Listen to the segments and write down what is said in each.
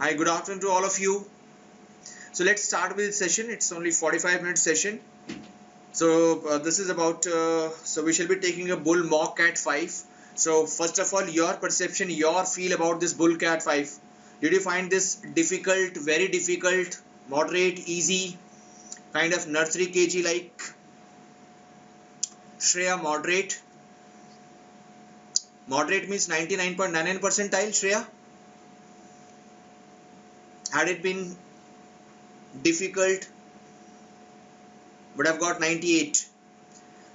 Hi, good afternoon to all of you. So let's start with the session. It's only 45-minute session. So this is about, so we shall be taking a bull mock cat 5. So first of all, your perception, your feel about this bull cat 5. Did you find this difficult, very difficult, moderate, easy, kind of nursery KG like? Shreya, moderate. Moderate means 99.99 percentile, Shreya. Had it been difficult, would have got 98.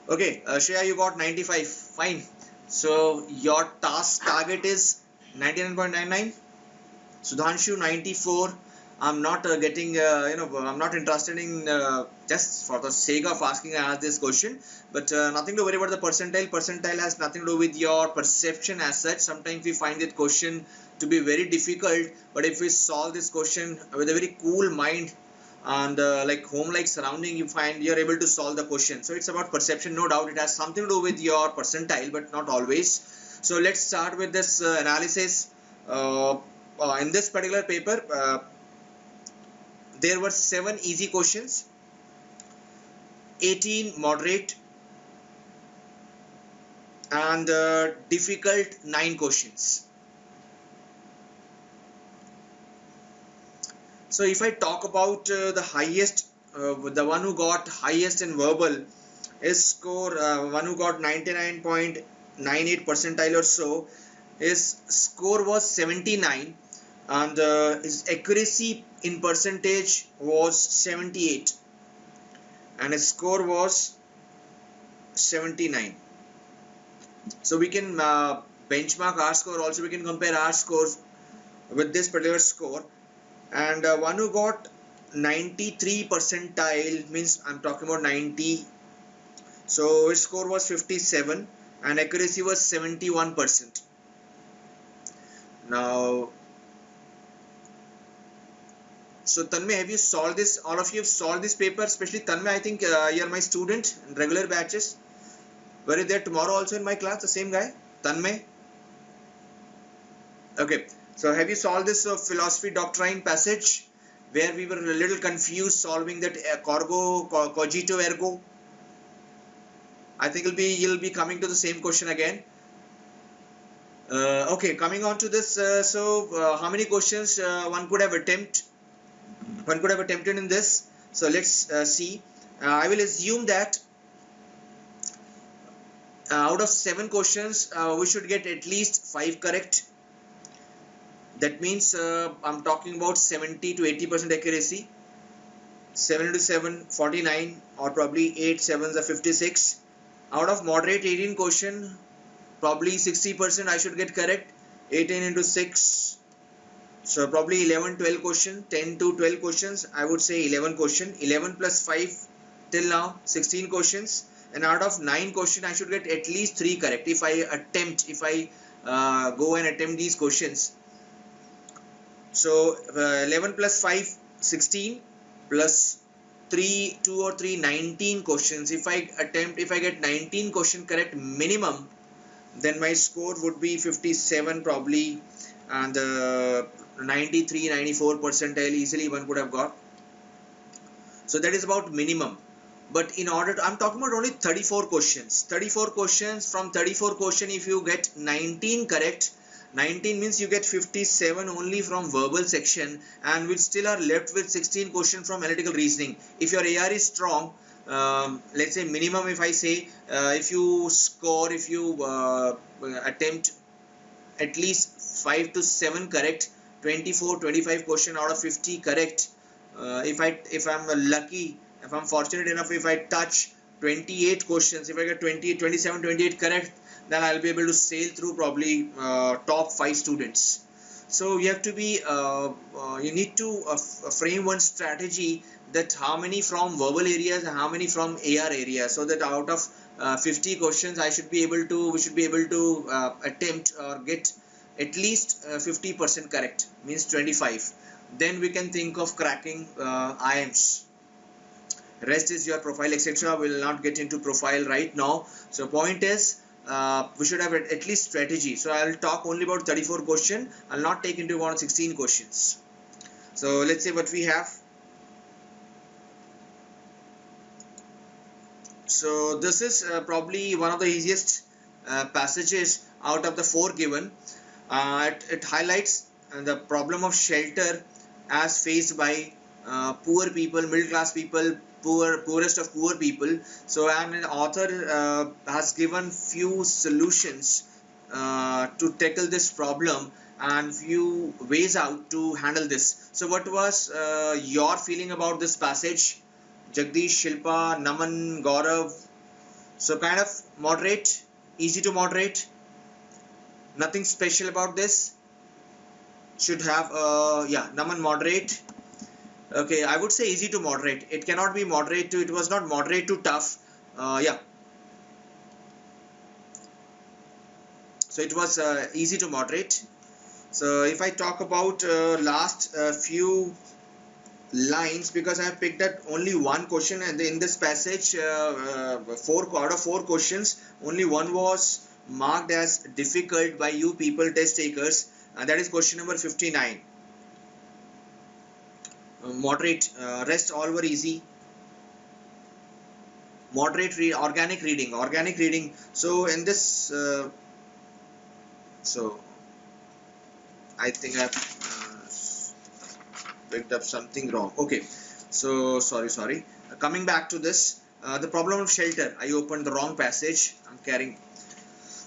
Okay, Shreya, you got 95. Fine. So your task target is 99.99. Sudhanshu 94. I'm not getting, I'm not interested in just for the sake of asking. I asked this question, but nothing to worry about the percentile. Percentile has nothing to do with your perception as such. Sometimes we find that question to be very difficult, but if we solve this question with a very cool mind and like home-like surrounding, you find you're able to solve the question. So it's about perception, no doubt. It has something to do with your percentile, but not always. So let's start with this analysis. In this particular paper, there were 7 easy questions, 18 moderate, and difficult 9 questions. So if I talk about the highest, the one who got highest in verbal, his score, one who got 99.98 percentile or so, his score was 79, and his accuracy in percentage was 78, and his score was 79. So we can benchmark our score. Also we can compare our scores with this particular score. And one who got 93 percentile, means I'm talking about 90, so his score was 57 and accuracy was 71%. Now, so Tanmay, have you solved this? All of you have solved this paper, especially Tanmay. I think you're my student in regular batches. Were you there tomorrow also in my class? The same guy, Tanmay. Okay. So have you solved this philosophy doctrine passage where we were a little confused solving that cogito ergo? I think you'll be coming to the same question again. Okay, coming on to this. How many questions one could have attempted in this? So let's see. I will assume that out of 7 questions, we should get at least 5 correct. That means I'm talking about 70 to 80% accuracy. 7 into 7, 49, or probably 8 sevens are 56. Out of moderate 18 question, probably 60% I should get correct. 18 into 6, so probably 11, 12 question. 10 to 12 questions, I would say 11 question. 11 plus 5 till now, 16 questions. And out of 9 question, I should get at least 3 correct if I go and attempt these questions. So 11 plus 5, 16, plus 3, 2 or 3, 19 questions. If I get 19 question correct minimum, then my score would be 57 probably, and 93, 94 percentile easily one could have got. So that is about minimum. But in order to, I'm talking about only 34 questions. 34 questions, from 34 question, if you get 19 correct, 19 means you get 57 only from verbal section, and we still are left with 16 questions from analytical reasoning. If your AR is strong, let's say minimum, if I say if you attempt at least 5 to 7 correct, 24, 25 question out of 50 correct. If I'm lucky, if I'm fortunate enough, if I touch 28 questions, if I get 27, 28 correct, then I'll be able to sail through probably top 5 students. So you have to be, you need to frame one strategy, that how many from verbal areas and how many from AR areas, so that out of 50 questions, we should be able to attempt or get at least 50% correct, means 25. Then we can think of cracking IIMs. Rest is your profile, etc. We will not get into profile right now. So point is, we should have at least strategy. So I will talk only about 34 questions. I will not take into account 16 questions. So let's say what we have. So this is probably one of the easiest passages out of the 4 given. It highlights the problem of shelter as faced by poor people, middle class people, poorest of poor people. So and an author has given few solutions to tackle this problem and few ways out to handle this. So what was your feeling about this passage, Jagdish, Shilpa, Naman, Gaurav? So kind of moderate, easy to moderate, nothing special about this. Should have yeah, Naman, moderate. Okay, I would say easy to moderate. It cannot be moderate to, it was not moderate to tough. Yeah, so it was easy to moderate. So if I talk about last few lines, because I have picked up only one question, and in this passage 4 out of 4 questions, only one was marked as difficult by you people test takers, and that is question number 59. Moderate, rest all were easy. Moderate, organic reading. So in this so I think I've picked up something wrong. Okay, so sorry. Coming back to this, the problem of shelter, I opened the wrong passage. I'm carrying.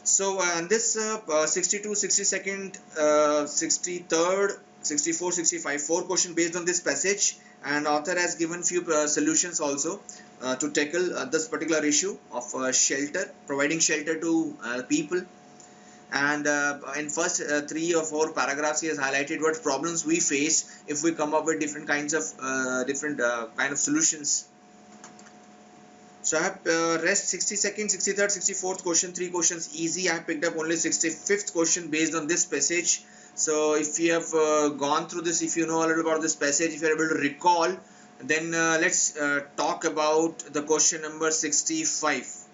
So this 62, 62nd, 63rd, 64, 65, 4 questions based on this passage, and author has given few solutions also to tackle this particular issue of shelter, providing shelter to people. And in first 3 or 4 paragraphs, he has highlighted what problems we face if we come up with different kinds of kind of solutions. So I have rest 62nd, 63rd, 64th question, 3 questions easy. I have picked up only 65th question based on this passage. So if you have gone through this, if you know a little about this passage, if you are able to recall, then let's talk about the question number 65.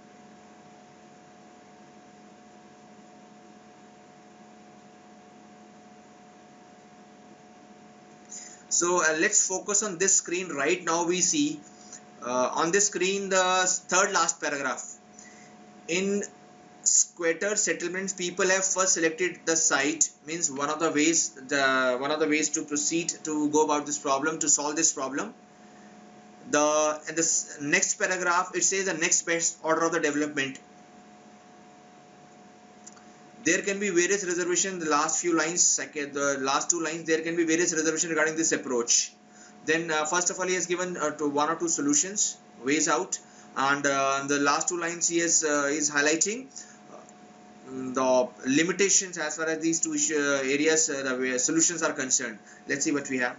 So let's focus on this screen right now. We see on this screen the third last paragraph. In squatter settlements, people have first selected the site, means one of the ways to proceed to go about this problem, to solve this problem. In this next paragraph, it says the next best order of the development. There can be various reservations. The last few lines, the last 2 lines, there can be various reservations regarding this approach. Then first of all, he has given 1 or 2 solutions, ways out, and the last 2 lines he is highlighting the limitations as far as these 2 areas, the solutions are concerned. Let's see what we have.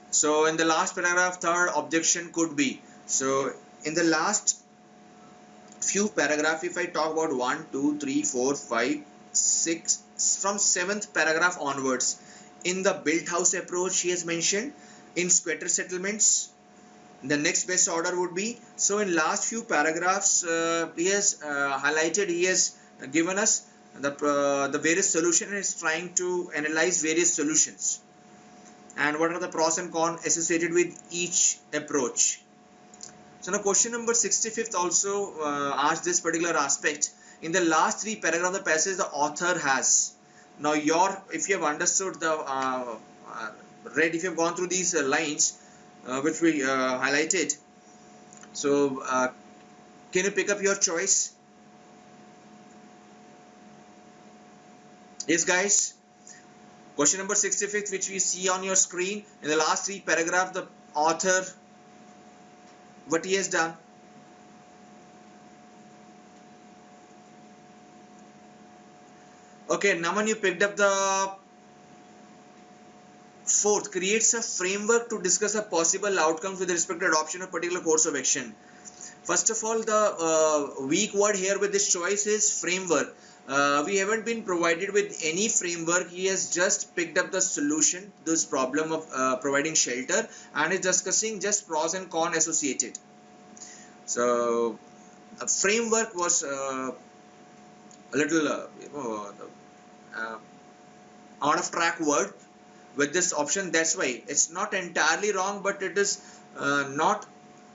So in the last paragraph, third objection could be. So in the last few paragraph, if I talk about 1, 2, 3, 4, 5, 6, from 7th paragraph onwards, in the built house approach he has mentioned, in squatter settlements the next best order would be. So in last few paragraphs he has highlighted, he has given us the various solutions and is trying to analyze various solutions and what are the pros and cons associated with each approach. So now question number 65th also asks this particular aspect. In the last 3 paragraphs of the passage, the author has. Now if you have understood the read, if you have gone through these lines which we highlighted, so can you pick up your choice? Yes guys, question number 65th, which we see on your screen, in the last 3 paragraphs, the author, what he has done. Okay, Naman, you picked up the 4th, creates a framework to discuss a possible outcomes with respect to adoption of particular course of action. First of all, the weak word here with this choice is framework. We haven't been provided with any framework. He has just picked up the solution to this problem of providing shelter and is discussing just pros and cons associated. So a framework was a little out of track word. with this option. That's why it's not entirely wrong, but it is not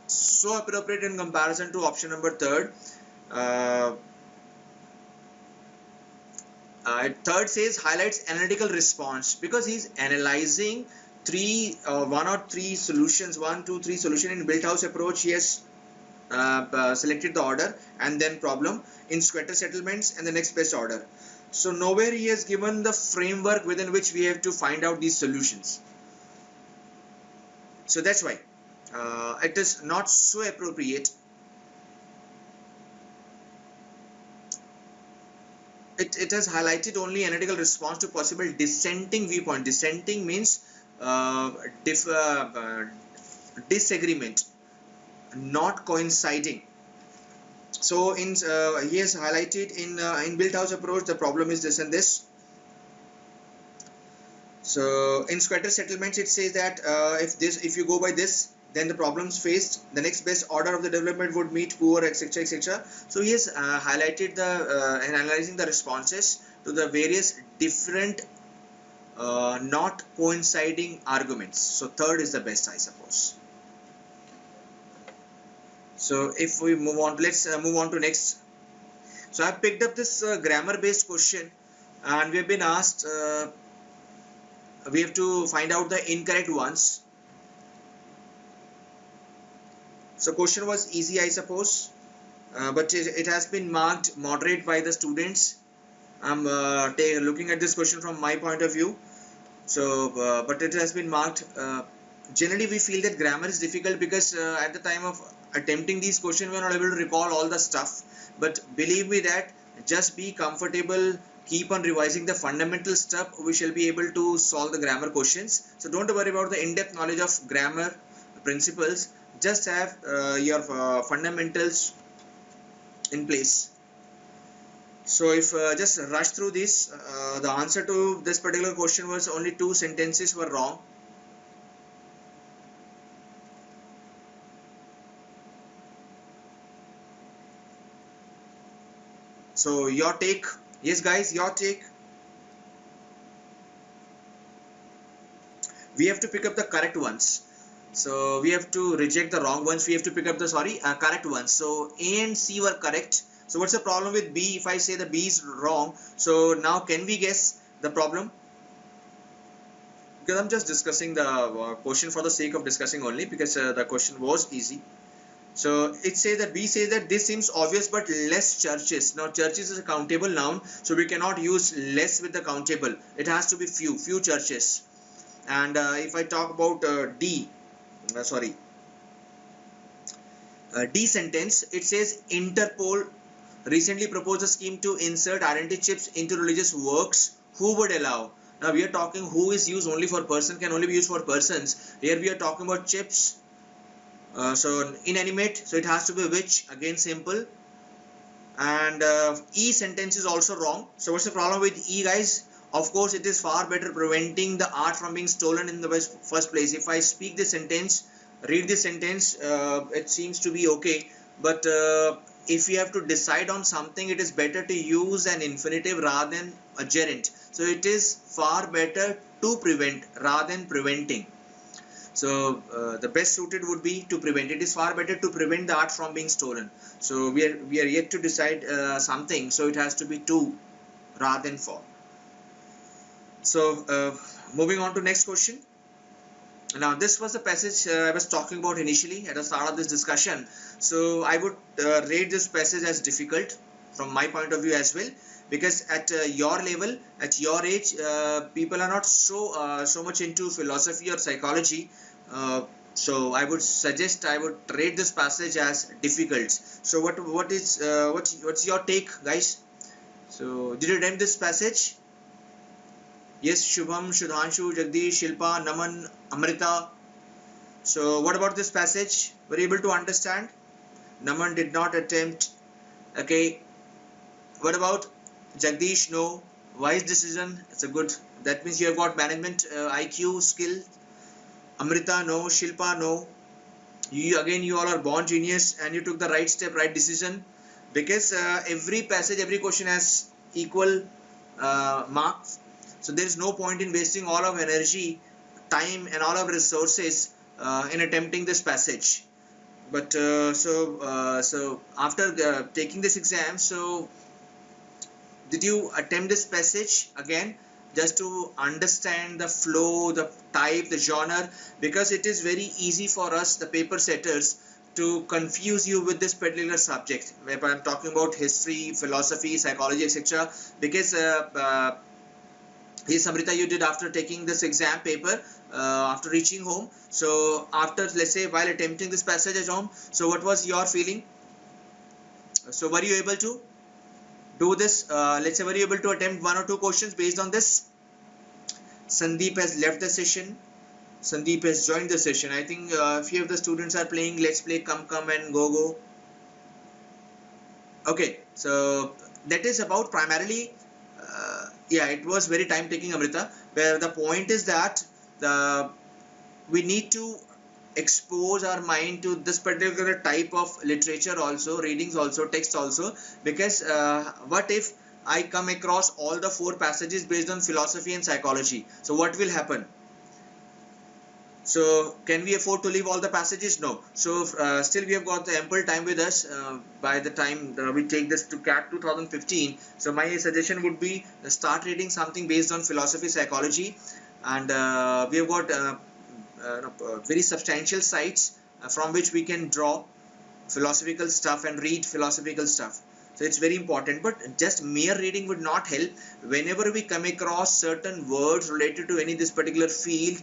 so appropriate in comparison to option number third. Third says highlights analytical response, because he's analyzing one or three solutions, 1, 2, 3 solution. In built house approach, he has selected the order and then problem. In scatter settlements and the next best order. So nowhere he has given the framework within which we have to find out these solutions. So that's why it is not so appropriate. It has highlighted only analytical response to possible dissenting viewpoint. Dissenting means disagreement, not coinciding. So he has highlighted in built house approach, the problem is this and this. So in scatter settlements, it says that if you go by this, then the problems faced, the next best order of the development would meet poor, etc., etc. So he has highlighted and analyzing the responses to the various different not coinciding arguments. So third is the best, I suppose. So if we move on, let's move on to next. So I picked up this grammar based question, and we have been asked we have to find out the incorrect ones. So question was easy, I suppose, but it has been marked moderate by the students. I'm looking at this question from my point of view. So but it has been marked. Generally we feel that grammar is difficult because at the time of attempting these questions we are not able to recall all the stuff, but believe me that just be comfortable, keep on revising the fundamental stuff, we shall be able to solve the grammar questions. So don't worry about the in-depth knowledge of grammar principles, just have your fundamentals in place. So if just rush through this, the answer to this particular question was only 2 sentences were wrong. So your take, yes guys, your take. We have to pick up the correct ones. So we have to reject the wrong ones. We have to pick up the correct ones. So A and C were correct. So what's the problem with B? If I say the B is wrong, so now can we guess the problem? Because I'm just discussing the question for the sake of discussing only, because the question was easy. So it says that B says that this seems obvious but less churches. Now churches is a countable noun, so we cannot use less with the countable. It has to be few churches. And if I talk about D sentence, it says Interpol recently proposed a scheme to insert identity chips into religious works. Who would allow? Now we are talking who is used only for person, can only be used for persons. Here we are talking about chips. So inanimate, so it has to be which, again simple. And E sentence is also wrong. So what's the problem with E, guys? Of course it is far better preventing the art from being stolen in the first place. If I speak this sentence, read this sentence, it seems to be okay, but if you have to decide on something, it is better to use an infinitive rather than a gerund. So it is far better to prevent rather than preventing. So the best suited would be to prevent. It is far better to prevent the art from being stolen. So we are yet to decide something, so it has to be to rather than for. So moving on to next question. Now this was the passage I was talking about initially at the start of this discussion. So I would rate this passage as difficult from my point of view as well, because at your level, at your age, people are not so much into philosophy or psychology. So I would suggest, I would rate this passage as difficult. So what's your take, guys? So did you attempt this passage? Yes, Shubham, Shudhanshu, Jagdish, Shilpa, Naman, Amrita. So what about this passage? Were you able to understand? Naman did not attempt. Okay. What about Jagdish? No. Wise decision. It's a good. That means you have got management IQ skill. Amrita, no. Shilpa, no. You all are born genius and you took the right step, right decision. Because every passage, every question has equal marks. So there is no point in wasting all of energy, time and all of resources in attempting this passage. But so after taking this exam, so did you attempt this passage again just to understand the flow, the type, the genre? Because it is very easy for us, the paper setters, to confuse you with this particular subject. Where I'm talking about history, philosophy, psychology, etc. Because yes, Samrita, you did after taking this exam paper, after reaching home. So after, let's say, while attempting this passage at home, so what was your feeling? So were you able to do this? Let's say, were you able to attempt 1 or 2 questions based on this? Sandeep has left the session. Sandeep has joined the session. I think a few of the students are playing Let's Play Come Come and Go Go. Okay, so that is about primarily, yeah, it was very time taking, Amrita, where the point is that we need to expose our mind to this particular type of literature also, readings also, text also, because what if I come across all the 4 passages based on philosophy and psychology? So what will happen? So can we afford to leave all the passages? No. So still we have got the ample time with us by the time we take this to CAT 2015. So my suggestion would be start reading something based on philosophy, psychology, and we have got very substantial sites from which we can draw philosophical stuff and read philosophical stuff. So it's very important, but just mere reading would not help. Whenever we come across certain words related to any this particular field,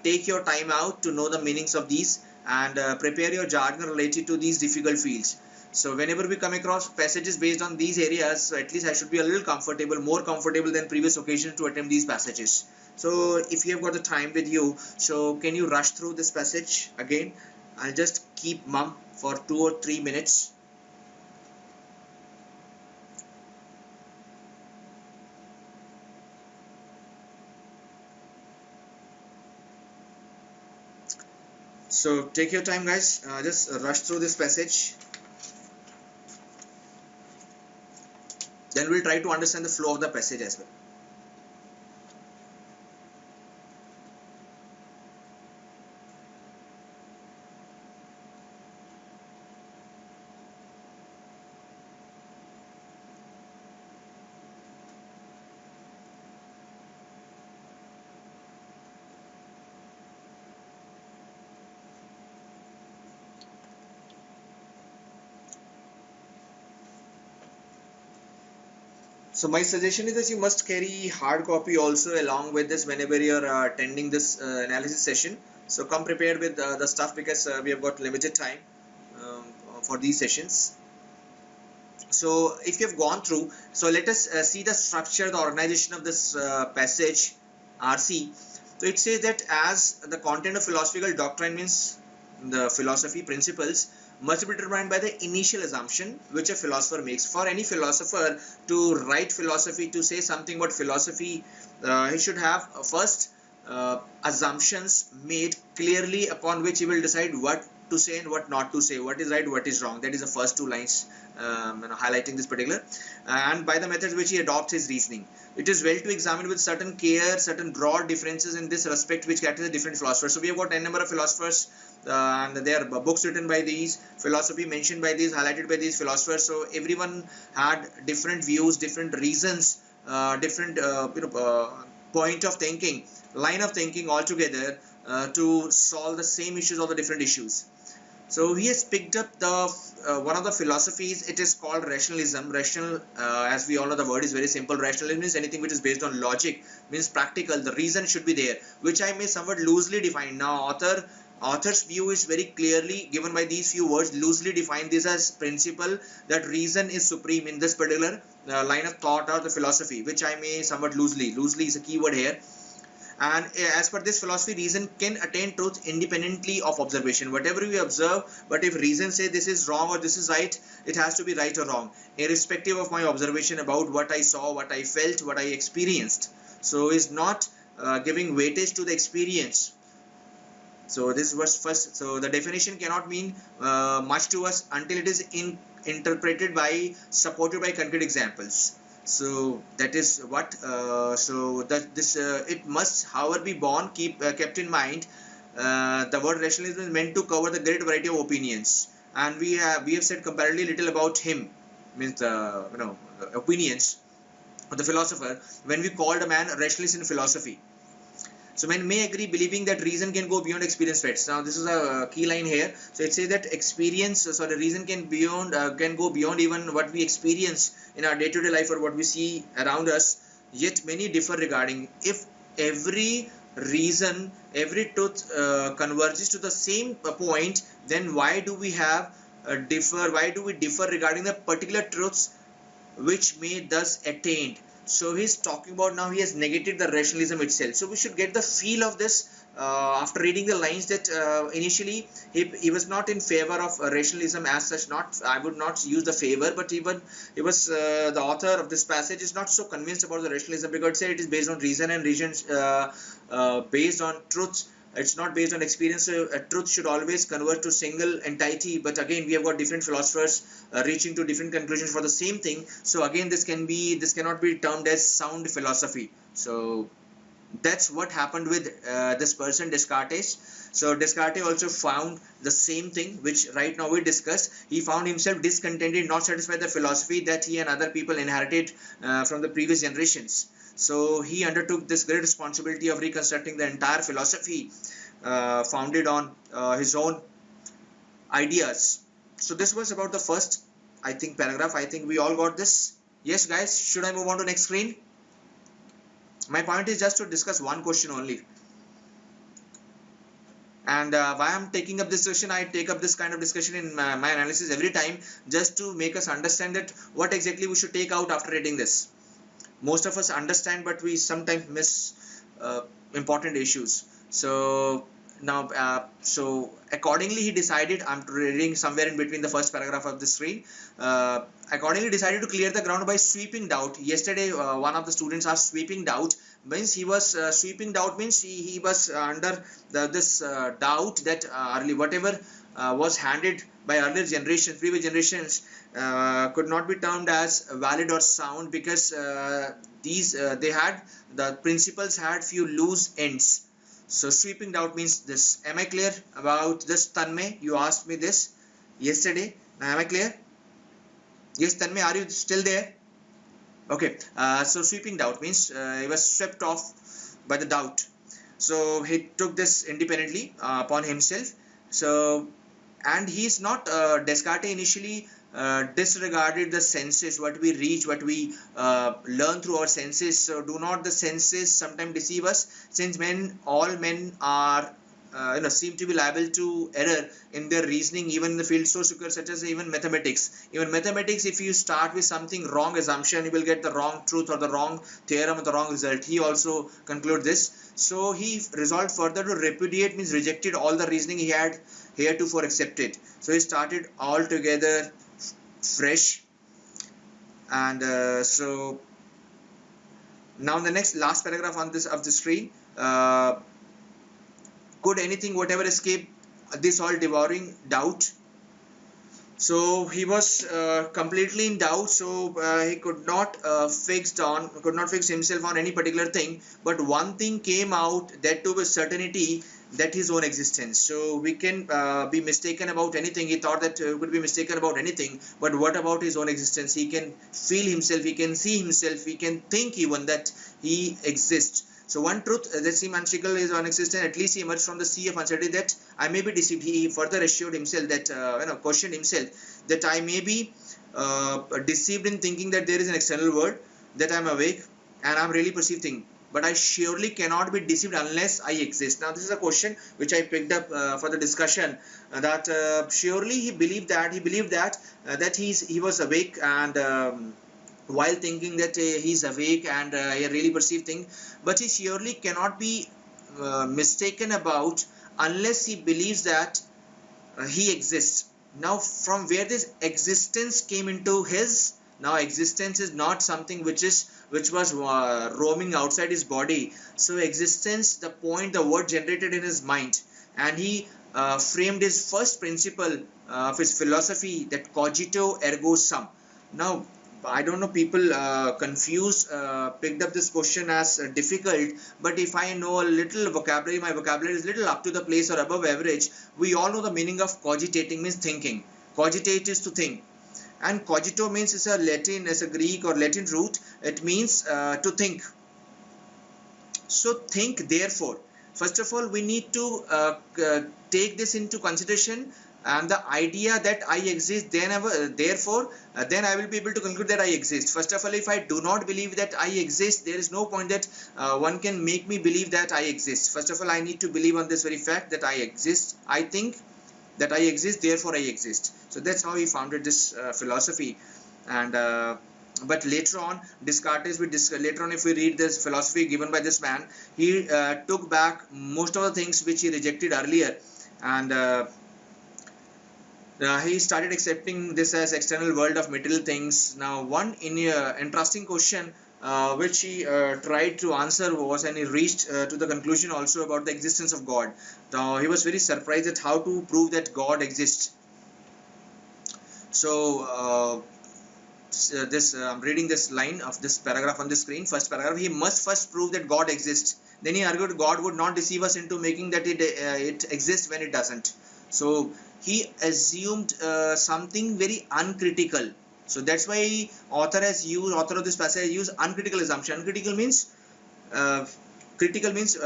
take your time out to know the meanings of these and prepare your jargon related to these difficult fields. So whenever we come across passages based on these areas, so at least I should be a little comfortable, more comfortable than previous occasions to attempt these passages. So if you have got the time with you, so can you rush through this passage again? I'll just keep mum for 2 or 3 minutes. So take your time, guys, just rush through this passage. Then we'll try to understand the flow of the passage as well. So my suggestion is that you must carry hard copy also along with this whenever you're attending this analysis session. So come prepared with the stuff, because we have got limited time for these sessions. So if you have gone through, so let us see the structure, the organization of this passage RC. So it says that as the content of philosophical doctrine, means the philosophy principles, must be determined by the initial assumption which a philosopher makes. For any philosopher to write philosophy, to say something about philosophy, he should have first assumptions made clearly, upon which he will decide what to say and what not to say, what is right, what is wrong. That is the first 2 lines highlighting this particular, and by the methods which he adopts his reasoning. It is well to examine with certain care certain broad differences in this respect which characterize different philosophers. So we have got a number of philosophers, and there are books written by these, philosophy mentioned by these, highlighted by these philosophers. So everyone had different views, different reasons, different point of thinking, line of thinking altogether to solve the same issues or the different issues. So he has picked up the one of the philosophies. It is called rationalism. Rational, as we all know, the word is very simple. Rationalism means anything which is based on logic, means practical. The reason should be there, which I may somewhat loosely define. Now, author's view is very clearly given by these few words. Loosely define this as principle that reason is supreme in this particular line of thought or the philosophy, which I may somewhat loosely is a key word here. And as per this philosophy, reason can attain truth independently of observation. Whatever we observe, but if reason say this is wrong or this is right, it has to be right or wrong, irrespective of my observation about what I saw, what I felt, what I experienced. So is not giving weightage to the experience. So this was first. So the definition cannot mean much to us until it is interpreted by, supported by concrete examples. So that is what so that this it must however be born kept in mind. The word rationalism is meant to cover the great variety of opinions, and we have said comparatively little about him, means opinions of the philosopher, when we called a man a rationalist in philosophy. So men may agree believing that reason can go beyond experience facts. Now this is a key line here. So it says that reason can go beyond even what we experience in our day-to-day life or what we see around us. Yet many differ regarding if every reason, every truth converges to the same point, then why do we differ? Why do we differ regarding the particular truths which may thus attained? So he's talking about, now he has negated the rationalism itself. So we should get the feel of this after reading the lines, that initially he was not in favor of rationalism as such. Not, I would not use the favor, but even he was the author of this passage is not so convinced about the rationalism, because it said it is based on reason, and reason based on truth. It's not based on experience. So a truth should always convert to single entity. But again, we have got different philosophers reaching to different conclusions for the same thing. So again, this cannot be termed as sound philosophy. So that's what happened with this person Descartes. So Descartes also found the same thing which right now we discussed. He found himself discontented, not satisfied with the philosophy that he and other people inherited from the previous generations. So he undertook this great responsibility of reconstructing the entire philosophy founded on his own ideas. So this was about the first, I think, paragraph. I think we all got this. Yes guys, should I move on to next screen? My point is just to discuss one question only. And why I'm taking up this discussion, I take up this kind of discussion in my analysis every time, just to make us understand that what exactly we should take out after reading this. Most of us understand, but we sometimes miss important issues. So now, so accordingly he decided, I'm reading somewhere in between the first paragraph of the screen, accordingly decided to clear the ground by sweeping doubt. Yesterday one of the students asked, sweeping doubt means he was sweeping doubt means he was under this doubt that whatever was handed by earlier generations, previous generations, could not be termed as valid or sound, because the principles had few loose ends. So sweeping doubt means this. Am I clear about this, Tanmay? You asked me this yesterday. Now am I clear? Yes, Tanmay, are you still there? Okay. So sweeping doubt means he was swept off by the doubt. So he took this independently upon himself. So, and he is not Descartes initially disregarded the senses, what we reach, what we learn through our senses. So do not the senses sometimes deceive us, since all men are seem to be liable to error in their reasoning, even in the field so such as even mathematics. Even mathematics, if you start with something wrong assumption, you will get the wrong truth or the wrong theorem or the wrong result. He also concluded this. So he resolved further to repudiate, means rejected all the reasoning he had heretofore accepted. So he started altogether fresh. And so now the last paragraph on this of the screen, could anything whatever escape this all devouring doubt? So he was completely in doubt. So he could not fix himself on any particular thing. But one thing came out, that too with certainty, that his own existence. So we can be mistaken about anything. He thought that could be mistaken about anything, but what about his own existence? He can feel himself, he can see himself, he can think even that he exists. So one truth that seemed unshakable is non-existent. At least he emerged from the sea of uncertainty that I may be deceived. He further assured himself that questioned himself that I may be deceived in thinking that there is an external world, that I am awake and I am really perceiving. But I surely cannot be deceived unless I exist. Now this is a question which I picked up for the discussion, that surely he believed that he was awake, and while thinking that he's awake and he really perceived things, but he surely cannot be mistaken about unless he believes that he exists. Now from where this existence came into his, now existence is not something which was roaming outside his body. So existence, the word generated in his mind, and he framed his first principle of his philosophy, that cogito ergo sum. Now I don't know, people confused, picked up this question as difficult, but if I know a little vocabulary, my vocabulary is little up to the place or above average. We all know the meaning of cogitating means thinking. Cogitate is to think, and cogito means it's a Latin, it's a Greek or Latin root. It means to think. So think, therefore. First of all, we need to take this into consideration, and the idea that I exist, then therefore then I will be able to conclude that I exist. First of all, if I do not believe that I exist, there is no point that one can make me believe that I exist. First of all, I need to believe on this very fact that I exist. I think that I exist, therefore I exist. So that's how he founded this philosophy. And but later on, Descartes, later on if we read this philosophy given by this man, he took back most of the things which he rejected earlier, and he started accepting this as external world of material things. Now, one interesting question which he tried to answer was, and he reached to the conclusion also about the existence of God. Now, he was very surprised at how to prove that God exists. So, I'm reading this line of this paragraph on the screen. First paragraph: he must first prove that God exists. Then he argued God would not deceive us into making that it exists when it doesn't. So he assumed something very uncritical. So that's why author of this passage has used uncritical assumption. Uncritical means critical means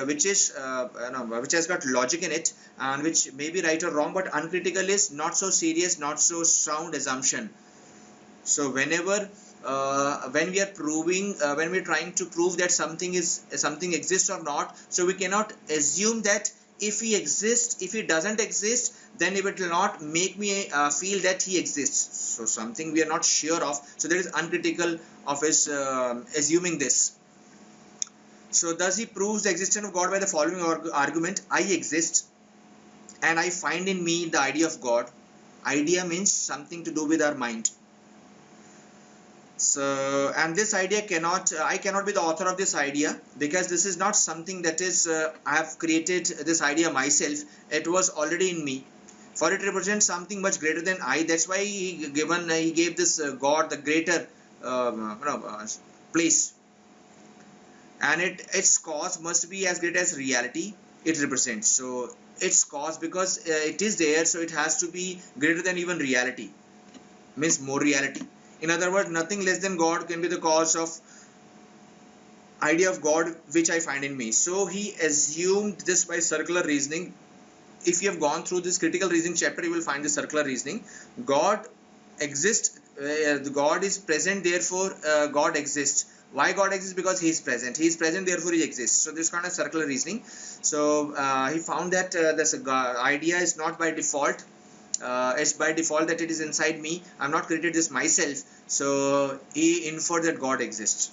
which has got logic in it, and which may be right or wrong, but uncritical is not so serious, not so sound assumption. So whenever when we are trying to prove that something exists or not, so we cannot assume that if he exists, if he doesn't exist, then it will not make me feel that he exists. So something we are not sure of, so that is uncritical of his assuming this. So thus he proves the existence of God by the following argument: I exist and I find in me the idea of God. Idea means something to do with our mind. So, and this idea I cannot be the author of this idea, because this is not something that is I have created this idea myself. It was already in me, for it represents something much greater than I. That's why he gave this God the greater place, and its cause must be as great as reality it represents. So its cause, because it is there, so it has to be greater than even reality, means more reality. In other words, nothing less than God can be the cause of idea of God which I find in me. So he assumed this by circular reasoning. If you have gone through this critical reasoning chapter, you will find the circular reasoning. God exists, God is present, therefore God exists. Why God exists? Because he is present. He is present, therefore he exists. So this kind of circular reasoning. So he found that this idea is not by default. It's by default that it is inside me. I'm not created this myself. So he inferred that God exists.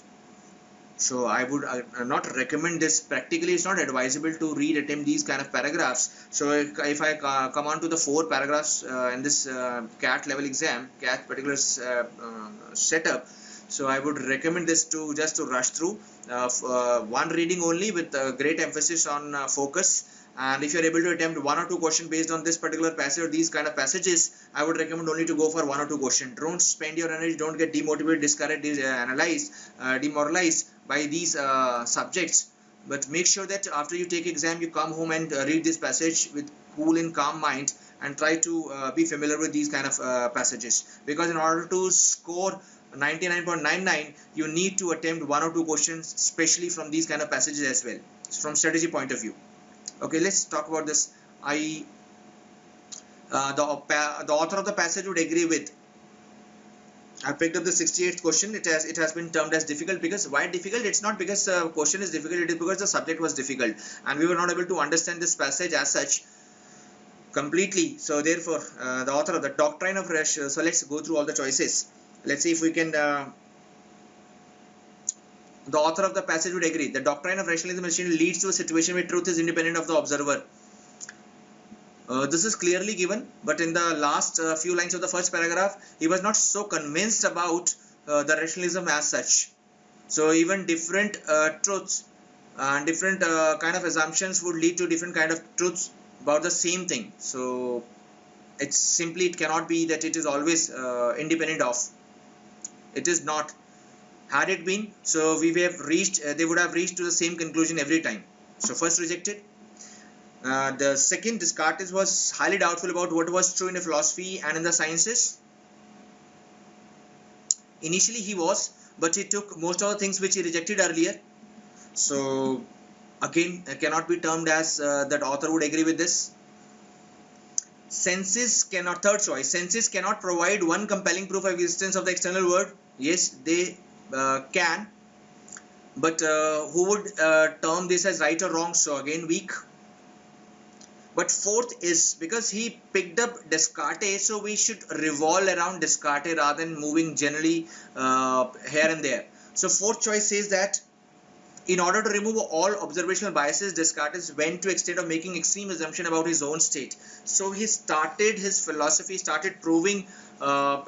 So I would not recommend this. Practically, it's not advisable to attempt these kind of paragraphs. So if I come on to the 4 paragraphs in this CAT level exam, CAT particular setup, so I would recommend this to just to rush through one reading only, with great emphasis on focus. And if you are able to attempt 1 or 2 questions based on this particular passage or these kind of passages, I would recommend only to go for 1 or 2 questions. Don't spend your energy, don't get demotivated, discouraged, demoralized by these subjects. But make sure that after you take exam, you come home and read this passage with cool and calm mind, and try to be familiar with these kind of passages. Because in order to score 99.99, you need to attempt 1 or 2 questions, especially from these kind of passages as well, from strategy point of view. Okay, let's talk about this. The author of the passage would agree with. I picked up the 68th question. It has been termed as difficult. Because why difficult? It's not because the question is difficult. It is because the subject was difficult, and we were not able to understand this passage as such completely. So therefore, the author of the doctrine of rationalism. So let's go through all the choices. Let's see if we can. The author of the passage would agree. The doctrine of rationalism leads to a situation where truth is independent of the observer. This is clearly given, but in the last few lines of the first paragraph, he was not so convinced about the rationalism as such. So even different truths and different kind of assumptions would lead to different kind of truths about the same thing. So it cannot be that it is always independent of. It is not. Had it been, so we have reached, they would have reached to the same conclusion every time. So first rejected. The second, Descartes was highly doubtful about what was true in the philosophy and in the sciences. Initially he was, but he took most of the things which he rejected earlier. So again, cannot be termed as that author would agree with this. Senses cannot, third choice, senses cannot provide one compelling proof of existence of the external world. Yes, they can, but who would term this as right or wrong? So again, weak. But fourth is, because he picked up Descartes, so we should revolve around Descartes rather than moving generally here and there. So fourth choice says that in order to remove all observational biases, Descartes went to extent of making extreme assumption about his own state. So he started his philosophy, started proving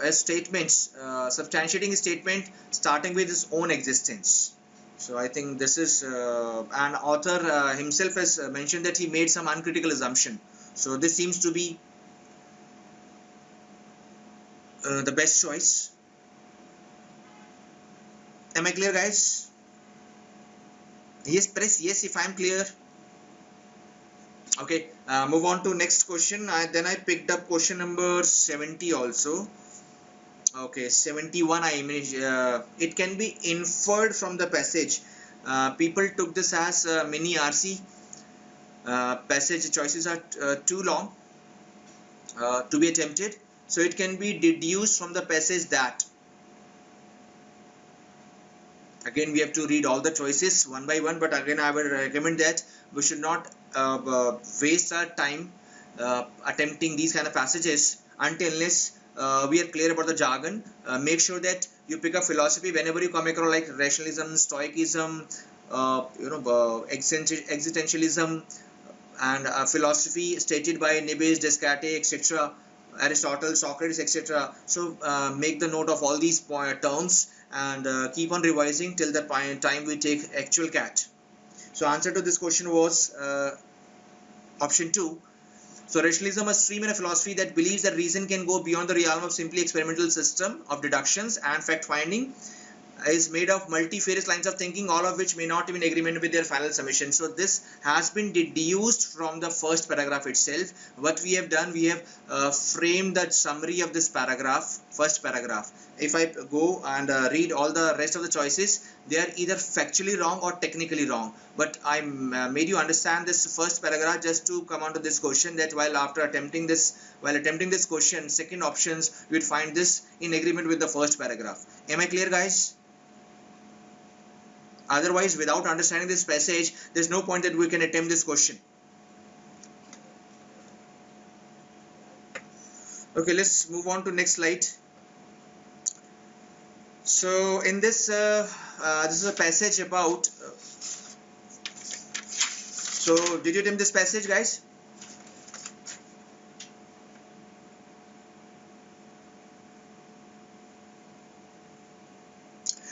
his statements, substantiating his statement, starting with his own existence. So I think this is, an author himself has mentioned that he made some uncritical assumption. So this seems to be the best choice. Am I clear, guys? Yes, press yes if I am clear. Okay, move on to next question. Then I picked up question number 70 also. Okay, 71 I imagine. It can be inferred from the passage. People took this as mini RC. Passage choices are too long to be attempted. So it can be deduced from the passage that. Again, we have to read all the choices one by one, but again I will recommend that we should not waste our time attempting these kind of passages unless we are clear about the jargon. Make sure that you pick up philosophy whenever you come across like rationalism, stoicism, existentialism, and philosophy stated by Nibis, Descartes, etc., Aristotle, Socrates, etc. So make the note of all these terms and keep on revising till the time we take actual CAT. So answer to this question was option 2. So rationalism, a stream in a philosophy that believes that reason can go beyond the realm of simply experimental system of deductions and fact finding, is made of multifarious lines of thinking, all of which may not be in agreement with their final submission. So this has been deduced from the first paragraph itself. What we have done, we have framed the summary of this paragraph, first paragraph. If I go and read all the rest of the choices, they are either factually wrong or technically wrong. But I made you understand this first paragraph just to come on to this question, that while attempting this question, second options, you would find this in agreement with the first paragraph. Am I clear, guys? Otherwise, without understanding this passage, there's no point that we can attempt this question. Okay, let's move on to next slide. So in this, this is a passage about. So did you attempt this passage, guys?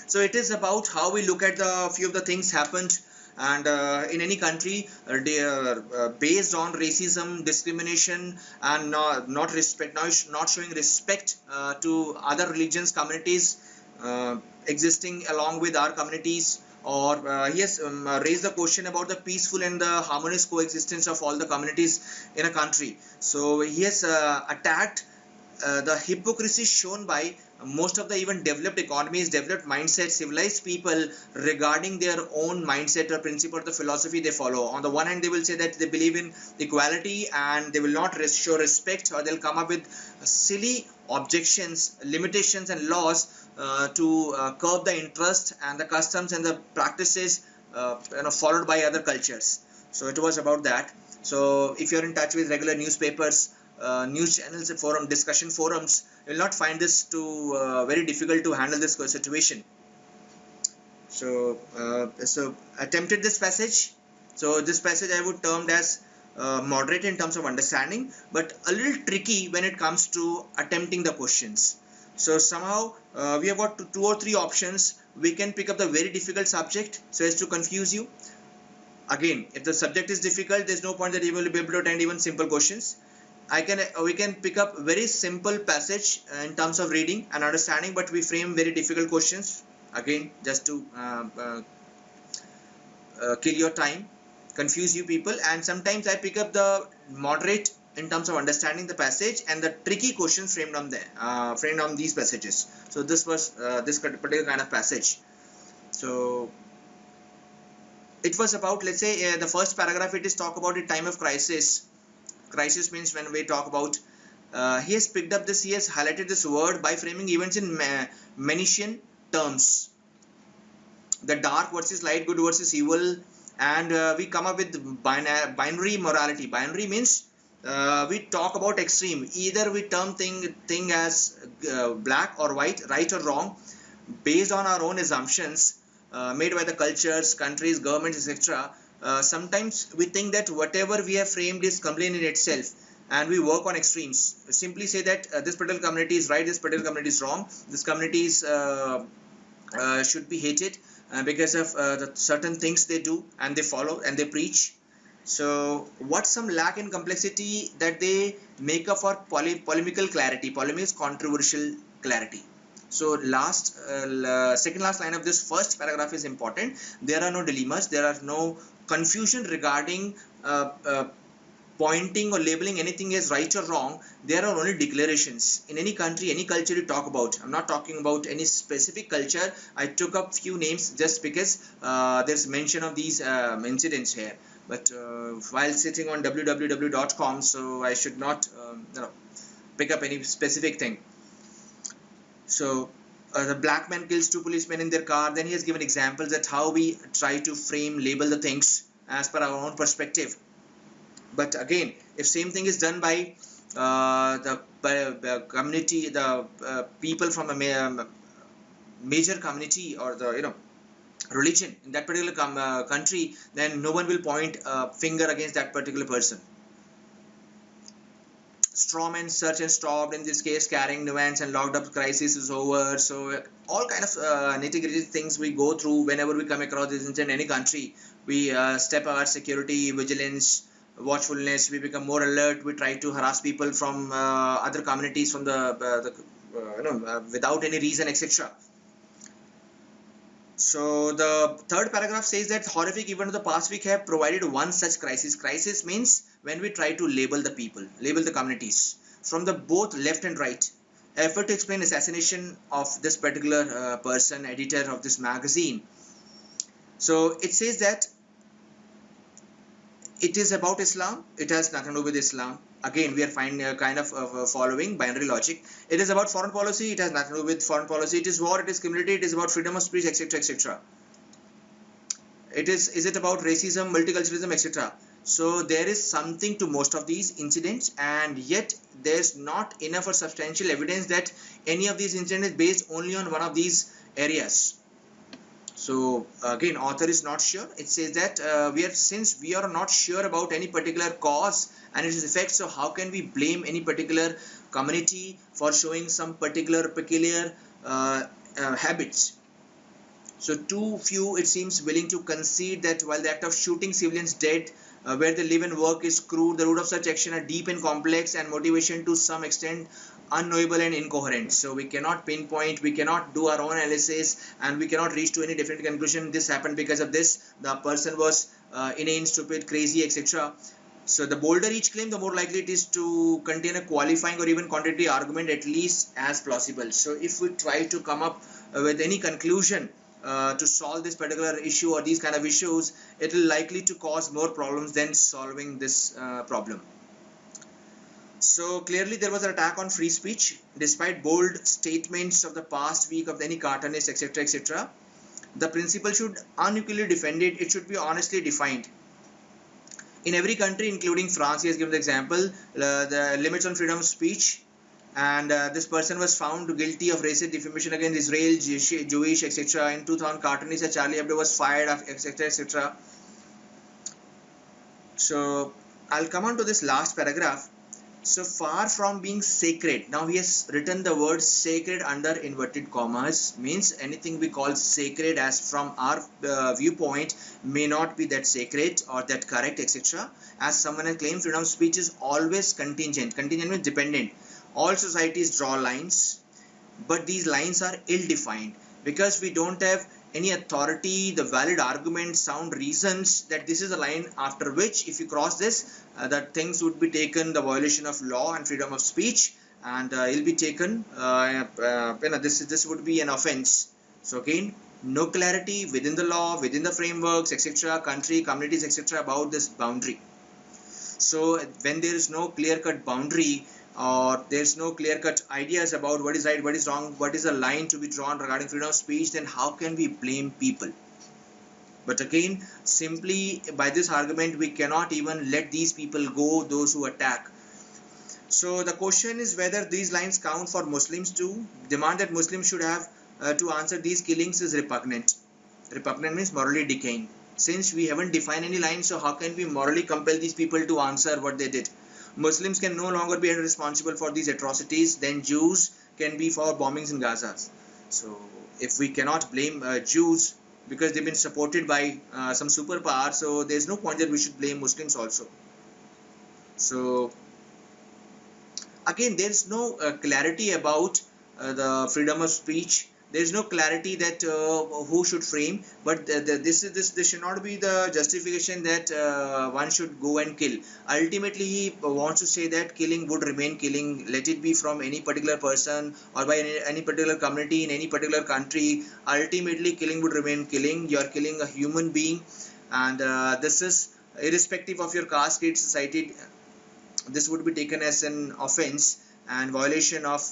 So it is about how we look at the few of the things happened, and in any country they are based on racism, discrimination, and not showing respect to other religions, communities existing along with our communities. Or he has raised the question about the peaceful and the harmonious coexistence of all the communities in a country. So he has attacked the hypocrisy shown by most of the even developed economies, developed mindsets, civilized people regarding their own mindset or principle or the philosophy they follow. On the one hand, they will say that they believe in equality and they will not show respect, or they'll come up with silly objections, limitations and laws to curb the interest and the customs and the practices followed by other cultures. So it was about that. So if you're in touch with regular newspapers, news channels, and discussion forums, you will not find this very difficult to handle this situation. So attempted this passage. So this passage I would term as moderate in terms of understanding, but a little tricky when it comes to attempting the questions. So somehow we have got 2 or 3 options. We can pick up the very difficult subject so as to confuse you. Again, if the subject is difficult, there's no point that you will be able to attend even simple questions. we can pick up very simple passage in terms of reading and understanding, but we frame very difficult questions again just to kill your time, confuse you people. And sometimes I pick up the moderate in terms of understanding the passage and the tricky questions framed on there, framed on these passages. So this was this particular kind of passage. So it was about, let's say, the first paragraph, it is talk about the time of crisis. Crisis means when we talk about, he has picked up this, he has highlighted this word by framing events in Manichean terms. The dark versus light, good versus evil, and we come up with binary morality. Binary means we talk about extreme. Either we term thing as black or white, right or wrong, based on our own assumptions made by the cultures, countries, governments, etc. Sometimes we think that whatever we have framed is complete in itself, and we work on extremes. Simply say that this particular community is right, this particular community is wrong, this community is should be hated because of the certain things they do and they follow and they preach. So what's some lack in complexity that they make up for polemical clarity? Polemic is controversial clarity. So second last line of this first paragraph is important. There are no dilemmas, there are no confusion regarding pointing or labeling anything as right or wrong. There are only declarations. In any country, any culture you talk about, I'm not talking about any specific culture. I took up few names just because there's mention of these incidents here. But while sitting on www.com, so I should not pick up any specific thing. So the black man kills two policemen in their car. Then he has given examples that how we try to frame, label the things as per our own perspective. But again, if same thing is done by the community, the people from a major community or the religion in that particular country, then no one will point a finger against that particular person. Strawman search and stopped, in this case carrying nuance and locked up, crisis is over. So all kind of nitty-gritty things we go through whenever we come across this in any country. We step our security, vigilance, watchfulness, we become more alert, we try to harass people from other communities from without any reason, etc. So the third paragraph says that horrific events of the past week have provided one such crisis. Crisis means when we try to label the people, label the communities from the both left and right. Effort to explain assassination of this particular person, editor of this magazine. So it says that it is about Islam. It has nothing to do with Islam. Again, we are kind of following binary logic. It is about foreign policy. It has nothing to do with foreign policy. It is war. It is community. It is about freedom of speech, etc., etc. Is it about racism, multiculturalism, etc. So there is something to most of these incidents, and yet there's not enough or substantial evidence that any of these incidents is based only on one of these areas. So again, author is not sure. It says that since we are not sure about any particular cause and its effects, so how can we blame any particular community for showing some peculiar habits? So too few, it seems, willing to concede that while the act of shooting civilians dead where they live and work is crude, the root of such action are deep and complex, and motivation to some extent unknowable and incoherent. So we cannot pinpoint, we cannot do our own analysis, and we cannot reach to any definite conclusion. This happened because of this, the person was inane, stupid, crazy, etc. So the bolder each claim, the more likely it is to contain a qualifying or even contradictory argument, at least as plausible. So if we try to come up with any conclusion to solve this particular issue or these kind of issues, it will likely to cause more problems than solving this problem. So clearly there was an attack on free speech, despite bold statements of the past week of any cartoonist, etc., etc. The principle should unequivocally be defended. It should be honestly defined. In every country, including France, he has given the example, the limits on freedom of speech, and this person was found guilty of racist defamation against Israel, Jewish, etc. In 2000, cartoonist Charlie Hebdo was fired, etc., etc. So I'll come on to this last paragraph. So far from being sacred, now he has written the word sacred under inverted commas, means anything we call sacred as from our viewpoint may not be that sacred or that correct, etc. As someone has claimed, freedom of speech is always contingent. Contingent means dependent. All societies draw lines, but these lines are ill-defined because we don't have any authority, the valid arguments, sound reasons that this is a line after which if you cross this, that things would be taken the violation of law and freedom of speech, and it'll be taken this would be an offense. So again, no clarity within the law, within the frameworks, etc., country, communities, etc., about this boundary. So when there is no clear-cut boundary, or there's no clear-cut ideas about what is right, what is wrong, what is the line to be drawn regarding freedom of speech, then how can we blame people? But again, simply by this argument, we cannot even let these people go, those who attack. So the question is whether these lines count for Muslims too. Demand that Muslims should have to answer these killings is repugnant. Repugnant means morally decaying. Since we haven't defined any line, so how can we morally compel these people to answer what they did? Muslims can no longer be held responsible for these atrocities, then Jews can be for bombings in Gaza. So if we cannot blame Jews because they've been supported by some superpower, so there's no point that we should blame Muslims also. So again, there's no clarity about the freedom of speech. There's no clarity that who should frame, but this should not be the justification that one should go and kill. Ultimately, he wants to say that killing would remain killing, let it be from any particular person or by any particular community in any particular country. Ultimately, killing would remain killing. You are killing a human being, and this is irrespective of your caste, creed, society. This would be taken as an offense and violation of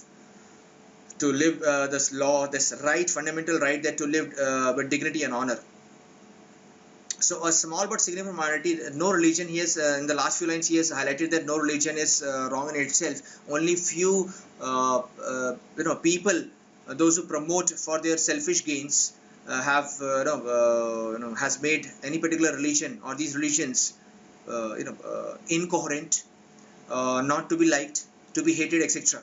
to live this law, this right, fundamental right, that to live with dignity and honor. So a small but significant minority, no religion, he has in the last few lines he has highlighted that no religion is wrong in itself. Only few people, those who promote for their selfish gains, has made any particular religion or these religions incoherent, not to be liked, to be hated, etc.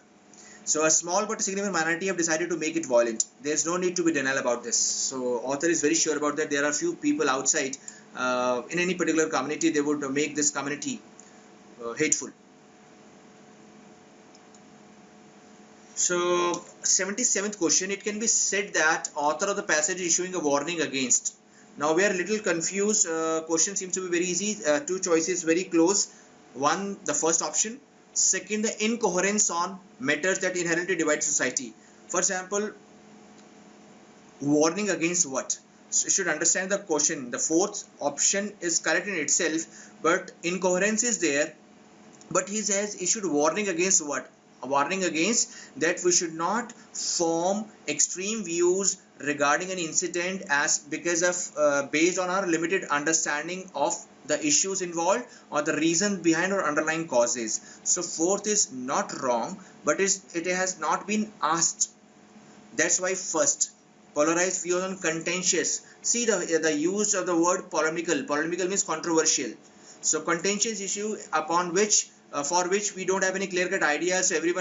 So a small but significant minority have decided to make it violent. There's no need to be denial about this. So author is very sure about that. There are few people outside in any particular community, they would make this community hateful. So 77th question, it can be said that author of the passage is issuing a warning against. Now we are a little confused. Question seems to be very easy. Two choices very close. One, the first option. Second, the incoherence on matters that inherently divide society. For example, warning against what? So you should understand the question. The fourth option is correct in itself, but incoherence is there. But he says issued warning against what? A warning against that we should not form extreme views regarding an incident as because of based on our limited understanding of the issues involved or the reason behind or underlying causes. So fourth is not wrong, but it has not been asked. That's why first, polarized views on contentious. See the use of the word polemical. Polemical means controversial. So contentious issue upon which for which we don't have any clear-cut ideas. So every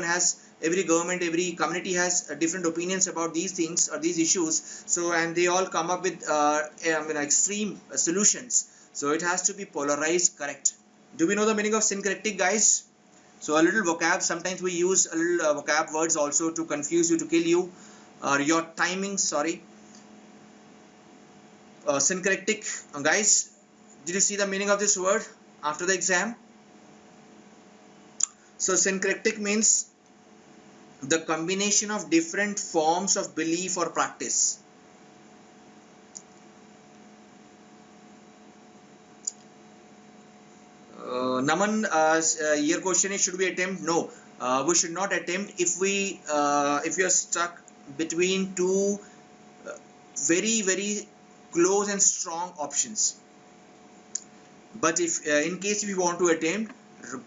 government, every community has different opinions about these things or these issues. So and they all come up with extreme solutions. So it has to be polarized, correct. Do we know the meaning of syncretic, guys? So a little vocab. Sometimes we use a little vocab words also to confuse you, to kill you, or your timing. Sorry. Syncretic, guys. Did you see the meaning of this word after the exam? So syncretic means the combination of different forms of belief or practice. Naman, your question is, should we attempt? No, we should not attempt if we are stuck between two very, very close and strong options. But if in case we want to attempt,